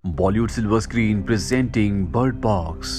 Bollywood silver screen presenting bird box.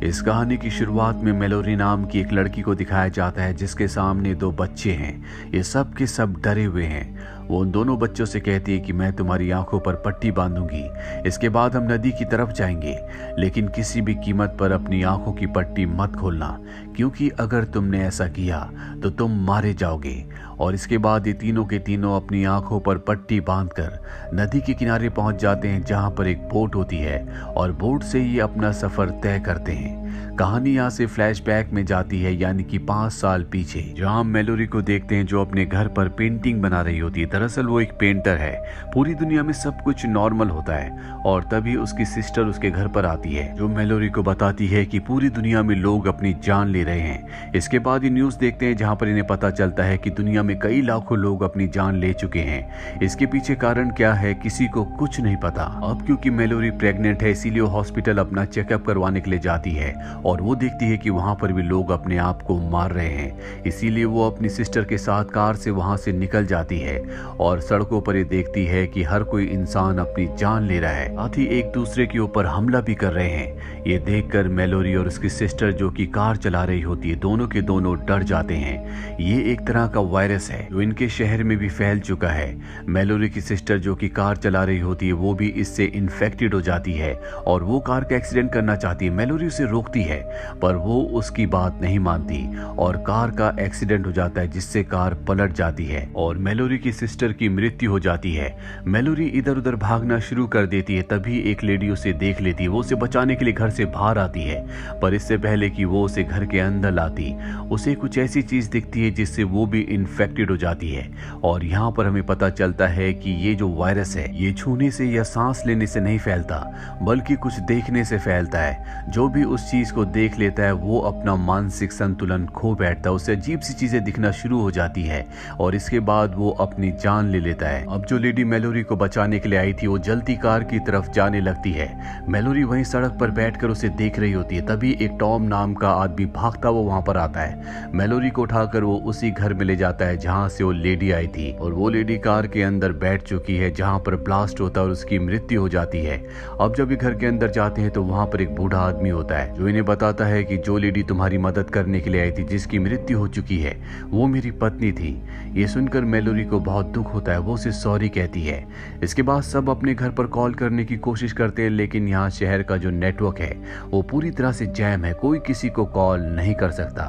इस कहानी की शुरुआत में मेलोरी नाम की एक लड़की को दिखाया जाता है जिसके सामने दो बच्चे हैं। ये सब के सब डरे हुए हैं। वो उन दोनों बच्चों से कहती है कि मैं तुम्हारी आंखों पर पट्टी बांधूंगी, इसके बाद हम नदी की तरफ जाएंगे, लेकिन किसी भी कीमत पर अपनी आंखों की पट्टी मत खोलना, क्योंकि अगर तुमने ऐसा किया तो तुम मारे जाओगे। और इसके बाद ये तीनों के तीनों अपनी आंखों पर पट्टी बांधकर नदी के किनारे पहुंच जाते हैं, जहां पर एक बोट होती है और बोट से ये अपना सफर तय करते हैं। कहानी यहाँ से फ्लैशबैक में जाती है, यानी कि 5 साल पीछे, जहाँ हम मेलोरी को देखते हैं जो अपने घर पर पेंटिंग बना रही होती है। दरअसल वो एक पेंटर है। पूरी दुनिया में सब कुछ नॉर्मल होता है और तभी उसकी सिस्टर उसके घर पर आती है, जो मेलोरी को बताती है कि पूरी दुनिया में लोग अपनी जान ले रहे हैं। इसके बाद ये न्यूज देखते हैं जहाँ पर इन्हें पता चलता है कि दुनिया में कई लाखों लोग अपनी जान ले चुके हैं। इसके पीछे कारण क्या है किसी को कुछ नहीं पता। अब क्योंकि मेलोरी प्रेग्नेंट है, इसीलिए वो हॉस्पिटल अपना चेकअप करवाने के लिए जाती है और वो देखती है कि वहां पर भी लोग अपने आप को मार रहे हैं। इसीलिए वो अपनी सिस्टर के साथ कार से वहां से निकल जाती है और सड़कों पर ये देखती है कि हर कोई इंसान अपनी जान ले रहा है, साथ ही एक दूसरे के ऊपर हमला भी कर रहे हैं। ये देखकर मेलोरी और उसकी सिस्टर जो कि कार चला रही होती है, दोनों के दोनों डर जाते हैं। ये एक तरह का वायरस है जो इनके शहर में भी फैल चुका है। मेलोरी की सिस्टर जो कि कार चला रही होती है, वो भी इससे इन्फेक्टेड हो जाती है और वो कार का एक्सीडेंट करना चाहती है। मेलोरी उसे रोकती है पर वो उसकी बात नहीं मानती और कार का एक्सीडेंट हो जाता है, जिससे कार पलट जाती है और मेलोरी की सिस्टर की मृत्यु हो जाती है। मेलोरी इधर उधर भागना शुरू कर देती है, तभी एक लेडी उसे देख लेती है। वो उसे बचाने के लिए घर से बाहर आती है, पर इससे पहले कि वो उसे घर के अंदर लाती, उसे कुछ ऐसी चीज दिखती है जिससे वो भी इन्फेक्टेड हो जाती है। और यहाँ पर हमें पता चलता है कि ये जो वायरस है, ये छूने से या सांस लेने से नहीं फैलता, बल्कि कुछ देखने से फैलता है। जो भी उस चीज को देख लेता है वो अपना मानसिक संतुलन खो बैठता है, उसे अजीब सी चीजें दिखना शुरू हो जाती है और इसके बाद वो अपनी जान ले लेता है। अब जो लेडी मेलोरी को बचाने के लिए आई थी, वो जल्दी कार की तरफ जाने लगती है। मेलोरी वहीं सड़क पर बैठकर उसे देख रही होती है, तभी एक टॉम नाम का आदमी भागता हुआ वहां पर आता है। मेलोरी को उठाकर वो उसी घर में ले जाता है जहां से वो लेडी आई थी और वो लेडी कार के अंदर बैठ चुकी है, जहां पर ब्लास्ट होता है और उसकी मृत्यु हो जाती है। अब जब ये घर के अंदर जाते हैं तो वहां पर एक बूढ़ा आदमी होता है जो इन्हें बताता है कि जो लेडी तुम्हारी मदद करने के लिए आई थी, जिसकी मृत्यु हो चुकी है, वो मेरी पत्नी थी। ये सुनकर मेलोरी को बहुत दुख होता है, वो उसे सॉरी कहती है। इसके बाद सब अपने घर पर कॉल करने की कोशिश करते हैं, लेकिन यहाँ शहर का जो नेटवर्क है वो पूरी तरह से जैम है, कोई किसी को कॉल नहीं कर सकता।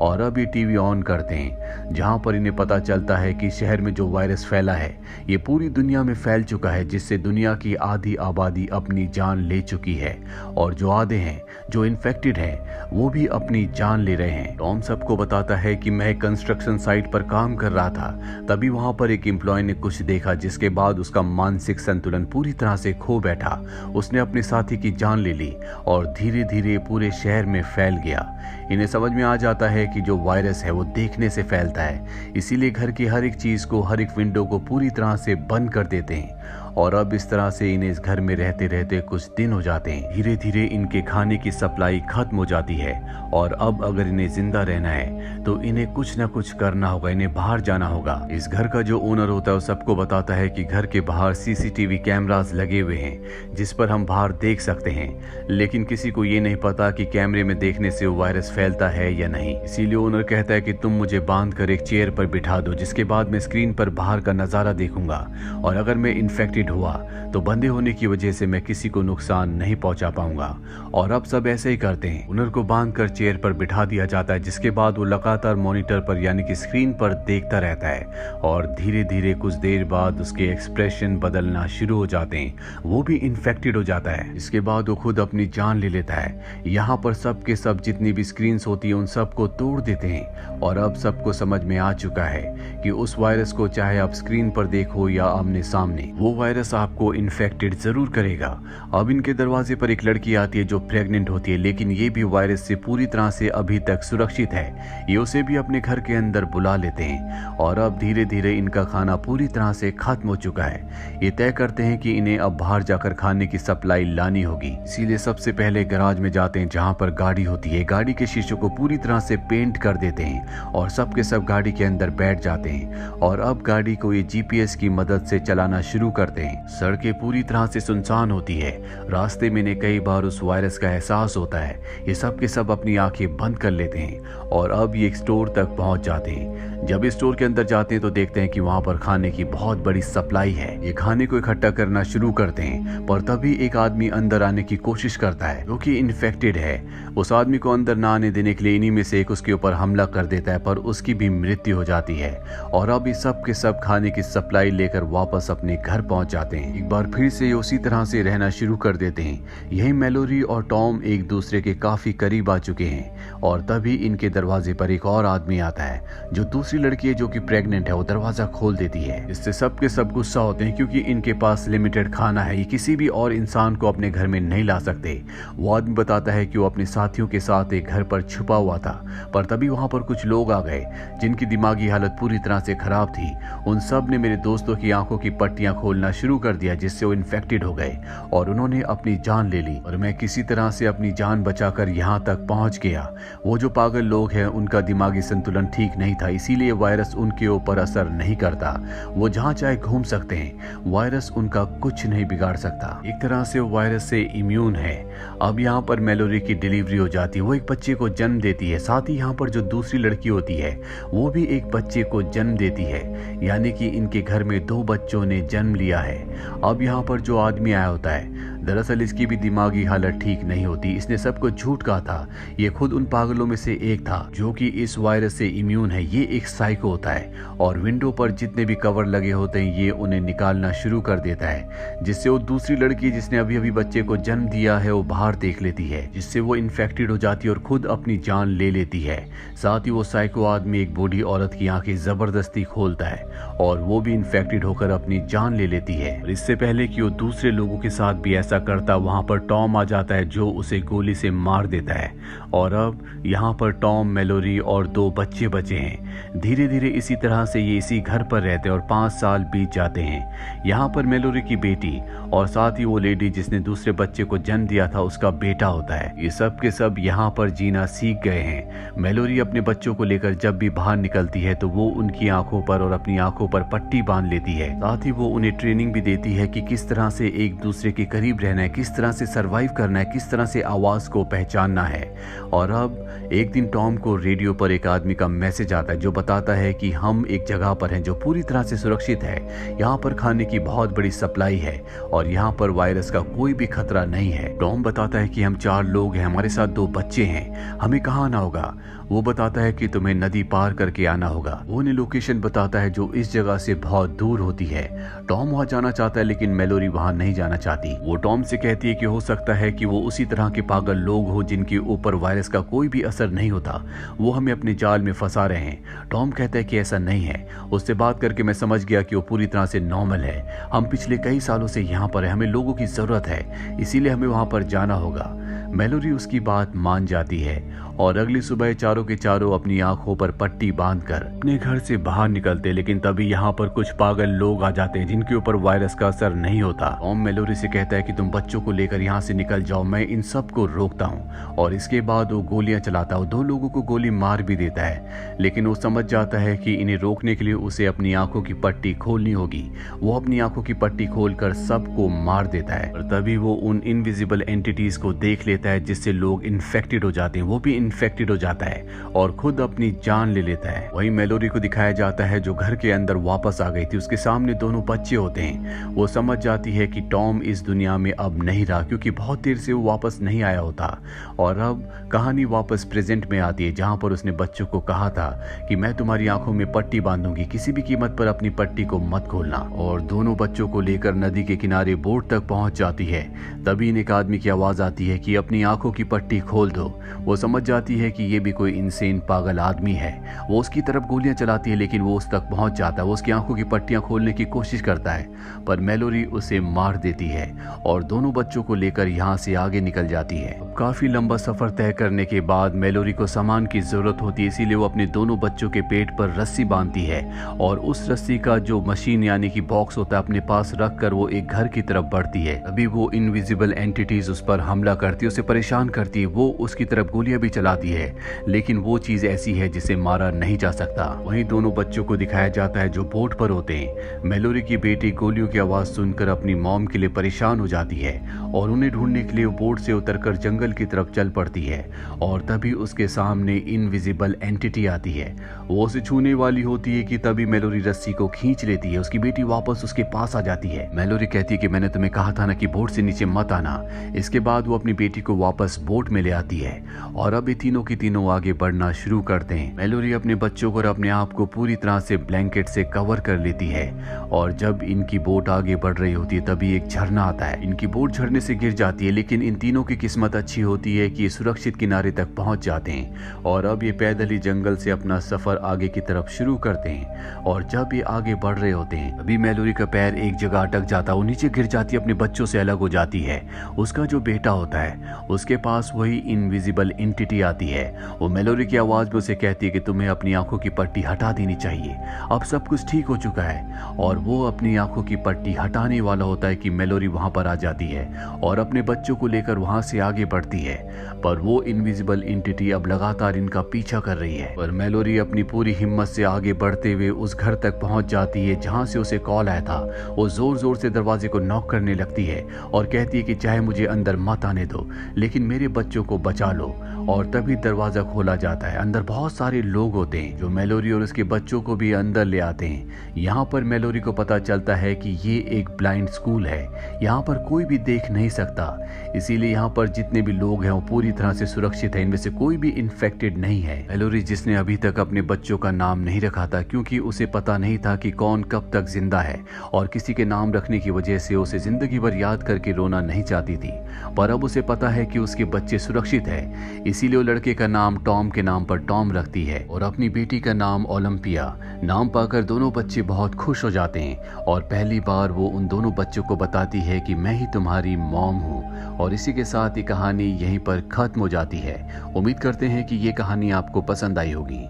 और अब ये टीवी ऑन करते हैं, जहाँ पर इन्हें पता चलता है कि शहर में जो वायरस फैला है ये पूरी दुनिया में फैल चुका है, जिससे दुनिया की आधी आबादी अपनी जान ले चुकी है और जो आधे हैं जो इन्फेक्टेड हैं वो भी अपनी जान ले रहे हैं। टॉम सबको बताता है कि मैं कंस्ट्रक्शन साइट पर काम कर रहा था, तभी वहां पर एक एम्प्लॉय ने कुछ देखा, जिसके बाद उसका मानसिक संतुलन पूरी तरह से खो बैठा। उसने अपने साथी की जान ले ली और धीरे धीरे पूरे शहर में फैल गया। इन्हें समझ में आ जाता है कि जो वायरस है वो देखने से फैलता है, इसीलिए घर की हर एक चीज को, हर एक विंडो को पूरी तरह से बंद कर देते हैं। और अब इस तरह से इन्हें इस घर में रहते रहते कुछ दिन हो जाते हैं। धीरे धीरे इनके खाने की सप्लाई खत्म हो जाती है और अब अगर इन्हें जिंदा रहना है तो इन्हें कुछ ना कुछ करना होगा, इन्हें बाहर जाना होगा। इस घर का जो ओनर होता है वो सबको बताता है कि घर के बाहर सीसीटीवी कैमरास लगे हुए हैं, जिस पर हम बाहर देख सकते हैं, लेकिन किसी को ये नहीं पता कि कैमरे में देखने से वो वायरस फैलता है या नहीं। इसीलिए ओनर कहता है कि तुम मुझे बांध कर एक चेयर पर बिठा दो, जिसके बाद मैं स्क्रीन पर बाहर का नजारा देखूंगा और अगर मैं इन्फेक्टेड हुआ तो बंदे होने की वजह से मैं किसी को नुकसान नहीं पहुंचा पाऊंगा। और अब सब ऐसे ही करते हैं, ओनर को बांधकर चेयर पर बिठा दिया जाता है, जिसके बाद वो लगातार मॉनिटर पर यानी कि स्क्रीन पर देखता रहता है और धीरे धीरे कुछ देर बाद उसके एक्सप्रेशन बदलना शुरू हो जाते हैं, वो भी इन्फेक्टेड हो जाता है। इसके बाद वो खुद अपनी जान ले लेता है। यहाँ पर सब के सब जितनी भी स्क्रीन होती है उन सबको तोड़ देते हैं और अब सबको समझ में आ चुका है कि उस वायरस को चाहे आप स्क्रीन पर देखो या आमने सामने, वो वायरस आपको इन्फेक्टेड जरूर करेगा। अब इनके दरवाजे पर एक लड़की आती है जो प्रेग्नेंट होती है, लेकिन ये भी वायरस से पूरी तरह से अभी तक सुरक्षित है। ये उसे भी अपने घर के अंदर बुला लेते हैं और अब धीरे धीरे इनका खाना पूरी तरह से खत्म हो चुका है। ये तय करते हैं कि इन्हें अब बाहर जाकर खाने की सप्लाई लानी होगी, इसीलिए सबसे पहले गैराज में जाते हैं जहाँ पर गाड़ी होती है। गाड़ी के शीशों को पूरी तरह से पेंट कर देते हैं और सब के सब गाड़ी के अंदर बैठ जाते हैं और अब गाड़ी को ये जीपीएस की मदद से चलाना शुरू करते जाते हैं। सड़कें पूरी तरह से सुनसान होती है। रास्ते में इन्हें कई बार उस वायरस का एहसास होता है। ये सब के सब अपनी आंखें बंद कर लेते हैं और अब ये एक स्टोर तक पहुंच जाते हैं। जब इस स्टोर के अंदर जाते हैं तो देखते हैं कि वहां पर खाने की बहुत बड़ी सप्लाई है। ये खाने को इकट्ठा करना शुरू करते हैं, पर तभी एक आदमी अंदर आने की कोशिश करता है जो कि इन्फेक्टेड है। उस आदमी को अंदर ना आने देने के लिए इन्हीं में से एक उसके ऊपर हमला कर देता है, पर उसकी भी मृत्यु हो जाती है और अब ये सब के सब खाने की सप्लाई लेकर वापस अपने घर पहुंच जाते हैं। एक बार फिर से उसी तरह से रहना शुरू कर देते हैं। यही मैलोरी और टॉम एक दूसरे के काफी करीब आ चुके हैं और तभी इनके दरवाजे पर एक और आदमी आता है। जो दूसरी लड़की है जो कि प्रेग्नेंट है, वो दरवाजा खोल देती है। इससे सब के सब गुस्सा होते हैं क्योंकि इनके पास लिमिटेड खाना है। ये किसी भी और इंसान को अपने घर में नहीं ला सकते। वो आदमी बताता है कि वो अपने साथियों के साथ एक घर पर छुपा हुआ था, पर तभी वहां पर कुछ लोग आ गए जिनकी दिमागी हालत पूरी तरह से खराब थी। उन सब ने मेरे दोस्तों की आंखों की पट्टियां खोलना शुरू कर दिया, जिससे वो इन्फेक्टेड हो गए और उन्होंने अपनी जान ले ली और मैं किसी तरह से अपनी जान बचाकर यहाँ तक पहुंच गया। वो जो पागल लोग हैं उनका दिमागी संतुलन ठीक नहीं था, इसीलिए वायरस उनके ऊपर असर नहीं करता। वो जहाँ चाहे घूम सकते हैं, वायरस उनका कुछ नहीं बिगाड़ सकता। एक तरह से वो वायरस से इम्यून है। अब यहाँ पर मैलोरी की डिलीवरी हो जाती है। वो एक बच्चे को जन्म देती है। साथ ही यहाँ पर जो दूसरी लड़की होती है वो भी एक बच्चे को जन्म देती है, यानी कि इनके घर में 2 बच्चों ने जन्म लिया है। अब यहाँ पर जो आदमी आया होता है, दरअसल इसकी भी दिमागी हालत ठीक नहीं होती। इसने सबको झूठ कहा था। ये खुद उन पागलों में से एक था जो कि इस वायरस से इम्यून है। ये एक साइको होता है और विंडो पर जितने भी कवर लगे होते हैं ये उन्हें निकालना शुरू कर देता है, जिससे वो दूसरी लड़की जिसने अभी अभी बच्चे को जन्म दिया है वो बाहर देख लेती है, जिससे वो इन्फेक्टेड हो जाती है और खुद अपनी जान ले लेती है। साथ ही वो साइको आदमी एक बूढ़ी औरत की आंखें जबरदस्ती खोलता है और वो भी इन्फेक्टेड होकर अपनी जान ले लेती है। और इससे पहले कि वो दूसरे लोगों के साथ भी ऐसा करता, वहां पर टॉम आ जाता है जो उसे गोली से मार देता है और अब यहाँ पर टॉम, मैलोरी और 2 बच्चे बचे हैं। धीरे धीरे इसी तरह से ये इसी घर पर रहते हैं और 5 साल बीत जाते हैं। यहाँ पर मैलोरी की बेटी और साथ ही वो लेडी जिसने दूसरे बच्चे को जन्म दिया था उसका बेटा होता है। ये सब के सब यहाँ पर जीना सीख गए हैं। मैलोरी अपने बच्चों को लेकर जब भी बाहर निकलती है तो वो उनकी आंखों पर और अपनी आंखों पर पट्टी बांध लेती है। साथ ही वो उन्हें ट्रेनिंग भी देती है कि किस तरह से एक दूसरे के करीब रहना है, किस तरह से सरवाइव करना है, किस तरह से आवाज को पहचानना है। और अब एक दिन टॉम को रेडियो पर एक आदमी का मैसेज आता है जो बताता है कि हम एक जगह पर हैं जो पूरी तरह से सुरक्षित है। यहाँ पर खाने की बहुत बड़ी सप्लाई है और यहाँ पर वायरस का कोई भी खतरा नहीं है। टॉम बताता है कि हम 4 लोग हैं, हमारे साथ 2 बच्चे हैं, हमें कहाँ आना होगा। वो बताता है कि तुम्हें नदी पार करके आना होगा। वो उन्हें लोकेशन बताता है जो इस जगह से बहुत दूर होती है। टॉम वहां जाना चाहता है लेकिन मैलोरी वहां नहीं जाना चाहती। वो टॉम से कहती है कि हो सकता है कि वो उसी तरह के पागल लोग हो जिनके ऊपर वायरस का कोई भी असर नहीं होता, वो हमें अपने जाल में फंसा रहे हैं। टॉम कहता है कि ऐसा नहीं है। उससे बात करके मैं समझ गया कि वो पूरी तरह से नॉर्मल है। हम पिछले कई सालों से यहाँ पर है, हमें लोगों की जरूरत है, इसीलिए हमें वहां पर जाना होगा। मैलोरी उसकी बात मान जाती है और अगली सुबह चारों के चारों अपनी आंखों पर पट्टी बांधकर अपने घर से बाहर निकलते। लेकिन तभी यहाँ पर कुछ पागल लोग आ जाते हैं जिनके ऊपर वायरस का असर नहीं होता। टॉम मैलोरी से कहता है कि तुम बच्चों को लेकर यहाँ से निकल जाओ, मैं इन सब को रोकता हूँ। और इसके बाद वो गोलियां चलाता है। 2 लोगों को गोली मार भी देता है, लेकिन वो समझ जाता है कि इन्हें रोकने के लिए उसे अपनी आंखों की पट्टी खोलनी होगी। वो अपनी आंखों की पट्टी खोलकर सबको मार देता है और तभी वो उन इनविजिबल एंटिटीज को देख लेता है जिससे लोग इन्फेक्टेड हो जाते हैं। वो भी इन्फेक्टेड हो जाता है और खुद अपनी जान ले लेता है। वहीं मैलोरी को दिखाया जाता है जो घर के अंदर वापस आ गई थी। उसके सामने 2 बच्चे होते हैं। वो समझ जाती है कि टॉम इस दुनिया में अब नहीं रहा क्योंकि बहुत देर से वो वापस नहीं आया होता। और अब कहानी वापस प्रेजेंट में आती है जहां पर उसने बच्चों को कहा था कि मैं तुम्हारी आंखों में पट्टी बांधूंगी, किसी भी कीमत पर अपनी पट्टी को मत खोलना। और दोनों बच्चों को लेकर नदी के किनारे बोट तक पहुंच जाती है। तभी एक आदमी की आवाज आती है कि अपनी आंखों की पट्टी खोल दो। वो समझ जाती है कि ये भी कोई इंसेन पागल आदमी है। वो उसकी तरफ गोलियां चलाती है लेकिन वो उस तक पहुंच जाता है। वो उसकी आंखों की पट्टियां खोलने की कोशिश करता है पर मैलोरी उसे मार देती है और दोनों बच्चों को लेकर यहाँ से आगे निकल जाती है। काफी लंबा सफर तय करने के बाद मैलोरी को सामान की जरूरत होती है, इसीलिए वो अपने दोनों बच्चों के पेट पर रस्सी बांधती है और उस रस्सी का जो मशीन यानी कि बॉक्स होता है अपने पास रखकर वो एक घर की तरफ बढ़ती है। अभी वो इनविजिबल एंटिटीज उस पर हमला करती है, उसे उसे परेशान करती है, वो उसकी तरफ गोलियां भी चलाती है, लेकिन वो चीज ऐसी है जिसे मारा नहीं जा सकता। वहीं दोनों बच्चों को दिखाया जाता है जो बोट पर होते हैं। मेलोरी की बेटी गोलियों की आवाज सुनकर अपनी मॉम के लिए परेशान हो जाती है और उन्हें ढूंढने के लिए वो बोट से उतरकर जंगल की तरफ चल पड़ती है और तभी उसके सामने इनविजिबल एंटिटी आती है। वो उसे छूने वाली होती है कि तभी मेलोरी रस्सी को खींच लेती है। उसकी बेटी वापस उसके पास आ जाती है। मेलोरी कहती है कि मैंने तुम्हें कहा था ना कि बोट से नीचे मत आना। इसके बाद वो अपनी बेटी को वापस बोट में ले आती है और अब ये तीनों की तीनों आगे बढ़ना शुरू करते हैं। मेलोरी अपने बच्चों को और अपने आप को पूरी तरह से ब्लैंकेट से कवर कर लेती है और जब इनकी बोट आगे बढ़ रही होती है तभी एक झरना आता है। इनकी बोट झरने से गिर जाती है, लेकिन इन तीनों की किस्मत अच्छी होती है कि ये सुरक्षित किनारे तक पहुंच जाते हैं और अब ये पैदल ही जंगल से अपना सफर आगे की तरफ शुरू करते हैं। और जब ये आगे बढ़ रहे होते हैं तभी मेलोरी का पैर एक जगह अटक जाता है। वो नीचे गिर जाती है, अपने बच्चों से अलग हो जाती है। उसका जो बेटा होता है उसके पास वही इनविजिबल एंटिटी आती है। वो मेलोरी की आवाज में उसे कहती है कि तुम्हें अपनी आंखों की पट्टी हटा देनी चाहिए, अब सब कुछ ठीक हो चुका है। और वो अपनी आंखों की पट्टी हटाने वाला होता है कि मेलोरी वहां पर आ जाती है और अपने बच्चों को लेकर वहां से आगे बढ़ती है, पर वो इनविजिबल एंटिटी अब लगातार इनका पीछा कर रही है। पर मेलोरी अपनी पूरी हिम्मत से आगे बढ़ते हुए उस घर तक पहुंच जाती है जहां से उसे कॉल आया था। वो जोर जोर से दरवाजे को नॉक करने लगती है और कहती है कि चाहे मुझे अंदर मत आने दो, लेकिन मेरे बच्चों को बचा लो। और तभी दरवाजा खोला जाता है। अंदर बहुत सारे लोग होते हैं जो मेलोरी और उसके बच्चों को भी अंदर ले आते हैं। यहाँ पर मेलोरी को पता चलता है कि ये एक ब्लाइंड स्कूल है, यहाँ पर कोई भी देख नहीं सकता, इसीलिए यहाँ पर जितने भी लोग हैं वो पूरी तरह से सुरक्षित है, इनमें से कोई भी इन्फेक्टेड नहीं है। मेलोरी जिसने अभी तक अपने बच्चों का नाम नहीं रखा था क्योंकि उसे पता नहीं था कि कौन कब तक जिंदा है और किसी के नाम रखने की वजह से उसे जिंदगी भर याद करके रोना नहीं चाहती थी, पर अब उसे पता है कि उसके बच्चे सुरक्षित है, इसीलिए वो लड़के का नाम टॉम के नाम पर टॉम रखती है और अपनी बेटी का नाम ओलंपिया। नाम पाकर दोनों बच्चे बहुत खुश हो जाते हैं और पहली बार वो उन दोनों बच्चों को बताती है कि मैं ही तुम्हारी मॉम हूँ। और इसी के साथ ये कहानी यहीं पर खत्म हो जाती है। उम्मीद करते हैं कि ये कहानी आपको पसंद आई होगी।